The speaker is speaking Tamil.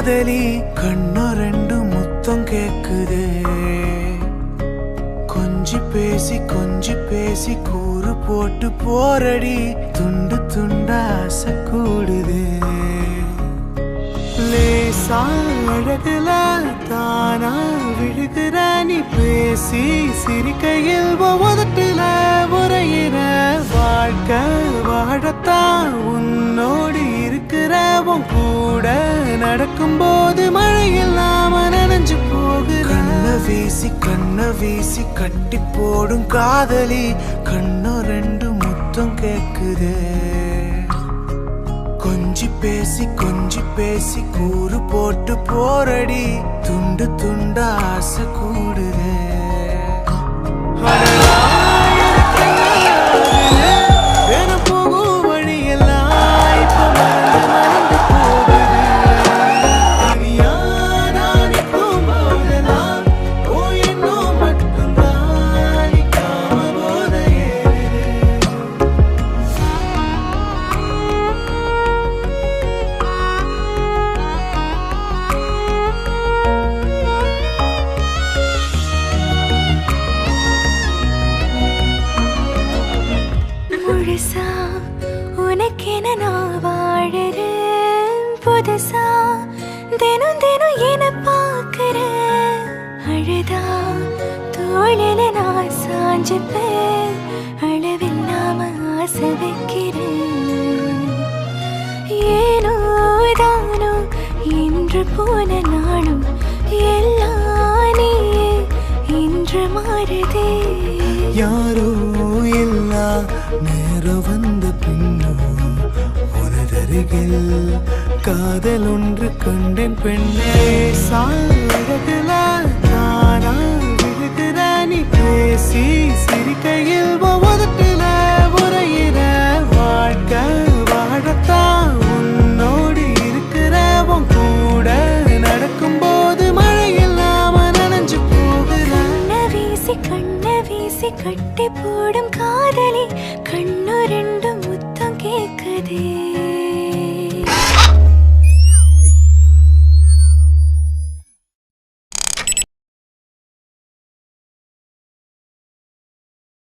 காதலி கண்ணு ரெண்டு முத்தம் கேக்குதே கொஞ்சி பேசி கூறு போட்டு போரடி துண்டு துண்டா ஆசை கூடுதே லேசா அழகுல தானா விழுகிற நீ பேசி சிரிக்கையில் உதட்டுல உரையிற வாழ்க்கை வாழத்தான் உன்னோடு இருக்கிற உன் கூட நடக்கும்போது மழையில் நாம நனைஞ்சு போகிற கண்ண வீசி கட்டி போடும் காதலி கண்ணு ரெண்டு முத்தம் கேக்குதே கொஞ்சி பேசி கூறு போட்டு போரடி துண்டு துண்டா ஆசை கூடுதே போகும் வழியெல்லாம் இப்ப மறந்து போகுது நினைக்கும் போதெல்லாம் என்னும் மட்டும்தான் போத முழுசா உனக்கென நான் வாழறேன் புதுசா தினம் தினம் என பார்க்கிறேன் அழுதா தோழில நான் சாஞ்சுப்பேன் அளவில்லாம ஆசை வைக்கிறேன் ஏனோ தானோ இன்று போன நாளும் எல்லாம் நீயே இன்று மாறுதே யாரோ இல்லா நேரம் வந்த பின்னோ உனதருகில் காதல் ஒன்று கண்டேன் பெண்ணே சாழகுல நானா விழுகிற நீ பேசி சிரிக்கையில் உதட்டுல உரையிற வாழ்க்கை வாழத்தான் உன்னோடு இருக்கிற உன் கூட நடக்கும்போது மழையில் நாம நனைஞ்சு போகிற கண்ண வீசி கட்டி போடும்